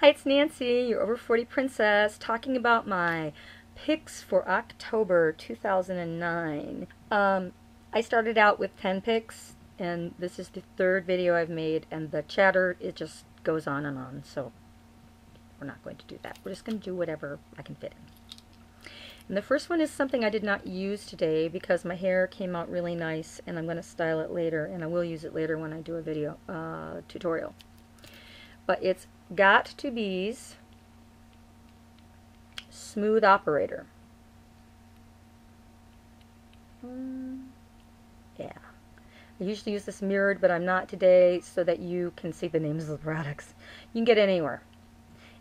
Hi, it's Nancy, your over 40 princess, talking about my picks for October 2009. I started out with 10 picks, and this is the third video I've made, and the chatter, it just goes on and on, so we're not going to do that. We're just going to do whatever I can fit in. And the first one is something I did not use today because my hair came out really nice, and I'm going to style it later, and I will use it later when I do a video tutorial. But it's Got2b's Smooth Operator. Yeah. I usually use this mirrored, but I'm not today so that you can see the names of the products. You can get it anywhere.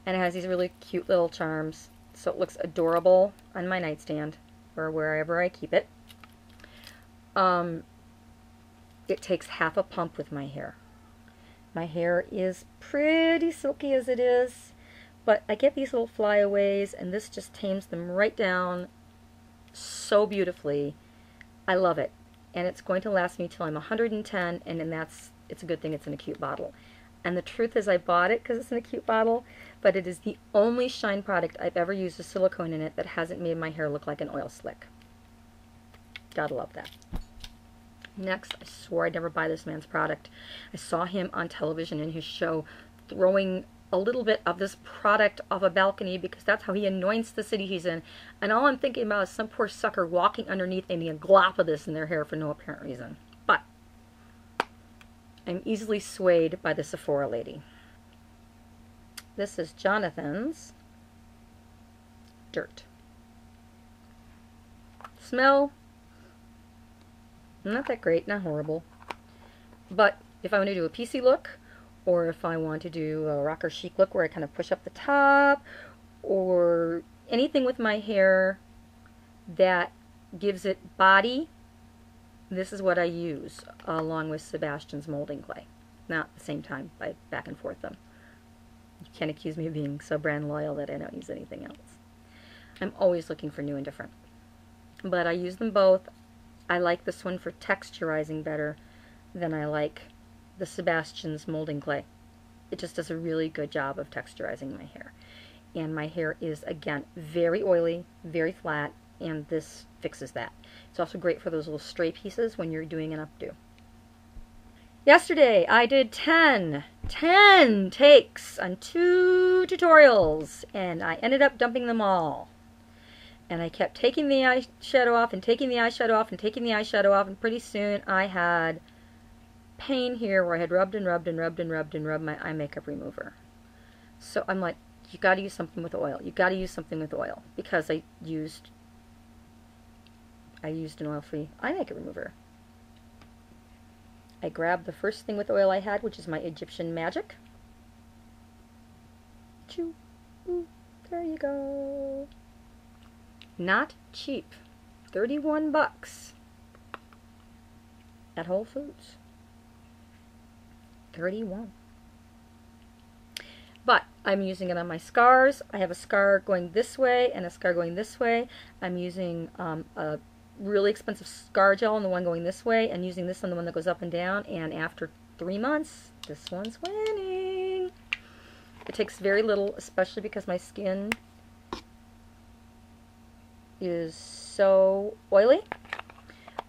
And it has these really cute little charms, so it looks adorable on my nightstand or wherever I keep it. It takes half a pump with my hair. My hair is pretty silky as it is, but I get these little flyaways, and this just tames them right down so beautifully. I love it, and it's going to last me till I'm 110, and then it's a good thing it's in a cute bottle. And the truth is I bought it because it's in a cute bottle, but it is the only Shine product I've ever used with silicone in it that hasn't made my hair look like an oil slick. Gotta love that. Next, I swore I'd never buy this man's product. I saw him on television in his show throwing a little bit of this product off a balcony because that's how he anoints the city he's in. And all I'm thinking about is some poor sucker walking underneath and a glop of this in their hair for no apparent reason. But I'm easily swayed by the Sephora lady. This is Jonathan's Dirt. Smell, not that great, not horrible. But if I want to do a PC look, or if I want to do a rocker chic look where I kind of push up the top, or anything with my hair that gives it body, this is what I use along with Sebastian's molding clay. Not at the same time, by back and forth them. You can't accuse me of being so brand loyal that I don't use anything else. I'm always looking for new and different. But I use them both. I like this one for texturizing better than I like the Sebastian's molding clay. It just does a really good job of texturizing my hair. And my hair is, again, very oily, very flat, and this fixes that. It's also great for those little stray pieces when you're doing an updo. Yesterday, I did 10 takes on 2 tutorials, and I ended up dumping them all. And I kept taking the eyeshadow off and taking the eyeshadow off and taking the eyeshadow off, and pretty soon I had pain here where I had rubbed and rubbed and rubbed and rubbed and rubbed my eye makeup remover. So I'm like, you got to use something with oil. You got to use something with oil, because I used an oil-free eye makeup remover. I grabbed the first thing with oil I had, which is my Egyptian Magic. Choo. Ooh, there you go. Not cheap. 31 bucks at Whole Foods. 31. But I'm using it on my scars. I have a scar going this way and a scar going this way. I'm using a really expensive scar gel on the one going this way and using this on the one that goes up and down. And after 3 months, this one's winning. It takes very little, especially because my skin is so oily.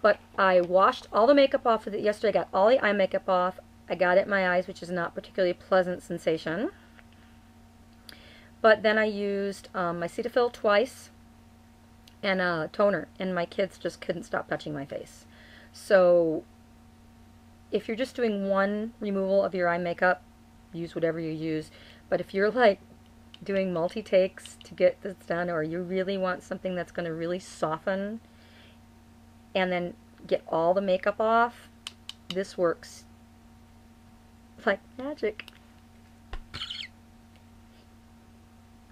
But I washed all the makeup off of it yesterday. I got all the eye makeup off. I got it in my eyes, which is not particularly a pleasant sensation. But then I used my Cetaphil twice and a toner, and my kids just couldn't stop touching my face. So if you're just doing one removal of your eye makeup, use whatever you use. But if you're like doing multi-takes to get this done, or you really want something that's going to really soften and then get all the makeup off, this works like magic.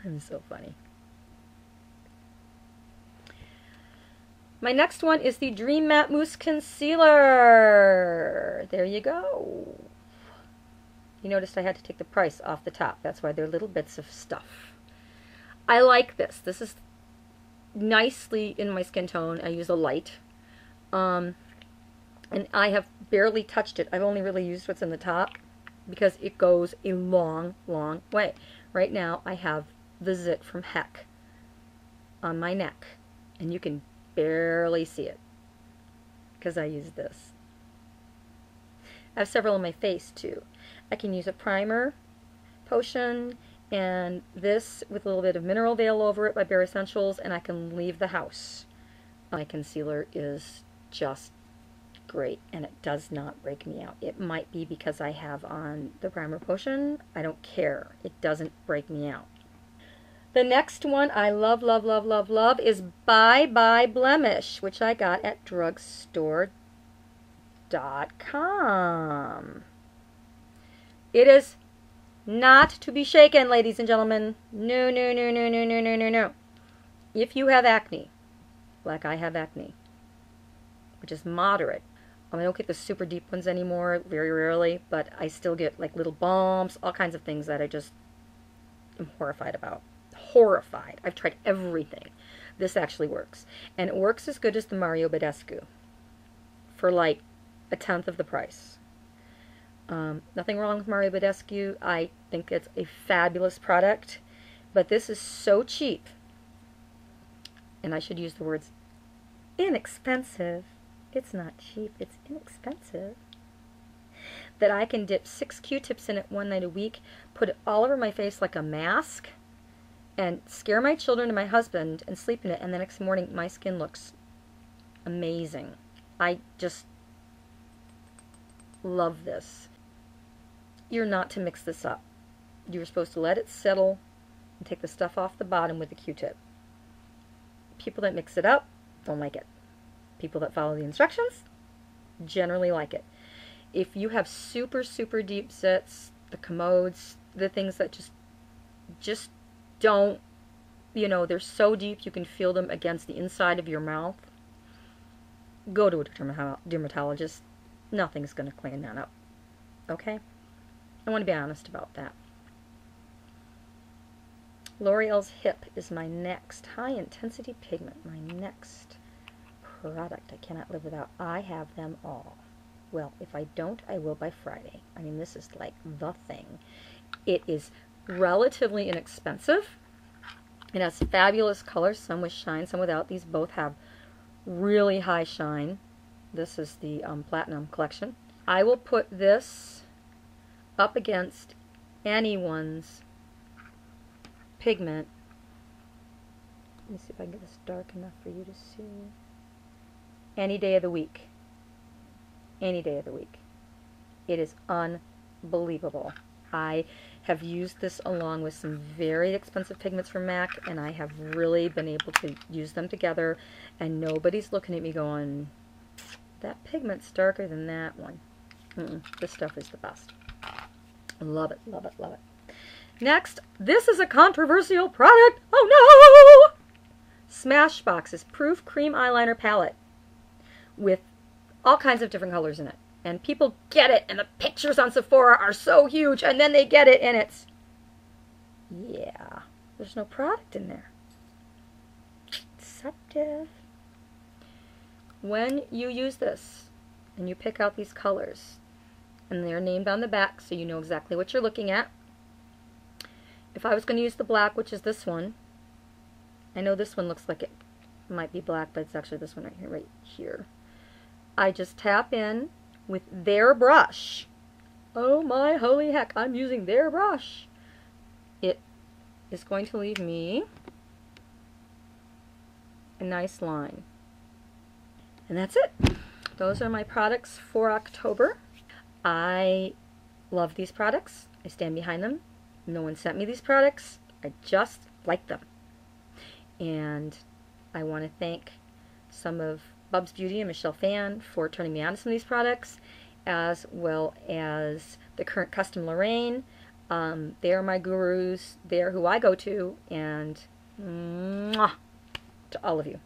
I'm so funny. My next one is the Dream Matte Mousse Concealer. There you go. You noticed I had to take the price off the top. That's why they're little bits of stuff. I like this. This is nicely in my skin tone. I use a light. And I have barely touched it. I've only really used what's in the top. because it goes a long, long way. Right now I have the Zit from Heck on my neck, and you can barely see it because I use this. I have several on my face too. I can use a primer potion and this with a little bit of Mineral Veil over it by Bare Essentials, and I can leave the house. My concealer is just great, and it does not break me out. It might be because I have on the primer potion. I don't care. It doesn't break me out. The next one I love, love, love, love, love is Bye Bye Blemish, which I got at drugstore.com. It is not to be shaken, ladies and gentlemen. No, no, no, no, no, no, no, no, no. If you have acne, like I have acne, which is moderate, I don't get the super deep ones anymore, very rarely, but I still get like little bumps, all kinds of things that I just am horrified about. Horrified. I've tried everything. This actually works. And it works as good as the Mario Badescu for like 1/10 of the price. Nothing wrong with Mario Badescu. I think it's a fabulous product, but this is so cheap, and I should use the words inexpensive. It's not cheap, it's inexpensive. That I can dip 6 Q-tips in it one night a week, put it all over my face like a mask, and scare my children and my husband and sleep in it, and the next morning my skin looks amazing. I just love this. You're not to mix this up. You're supposed to let it settle and take the stuff off the bottom with a Q-tip. People that mix it up don't like it. People that follow the instructions generally like it. If you have super, super deep zits, the commodes, the things that just don't, you know, they're so deep you can feel them against the inside of your mouth, go to a dermatologist. Nothing's going to clean that up. Okay? I want to be honest about that. L'Oreal's Hip is my next high-intensity pigment, my next product I cannot live without. I have them all. Well, if I don't, I will by Friday. I mean, this is like the thing. It is relatively inexpensive. It has fabulous colors, some with shine, some without. These both have really high shine. This is the Platinum Collection. I will put this up against anyone's pigment. Let me see if I can get this dark enough for you to see. Any day of the week. Any day of the week. It is unbelievable. I have used this along with some very expensive pigments from MAC, and I have really been able to use them together, and nobody's looking at me going, that pigment's darker than that one. This stuff is the best. Love it, love it, love it. Next, this is a controversial product. Oh no! Smashbox's Proof Cream Eyeliner Palette with all kinds of different colors in it. And people get it, and the pictures on Sephora are so huge, and then they get it, and it's, yeah, there's no product in there. Deceptive. When you use this, and you pick out these colors, and they're named on the back so you know exactly what you're looking at. If I was going to use the black, which is this one, I know this one looks like it might be black, but it's actually this one right here. I just tap in with their brush. Oh my holy heck, I'm using their brush. It is going to leave me a nice line. And that's it. Those are my products for October. I love these products. I stand behind them. No one sent me these products. I just like them. And I want to thank some of Bubs Beauty and Michelle Phan for turning me on to some of these products, as well as the Current Custom Lorraine. They are my gurus. They are who I go to. And mwah, to all of you.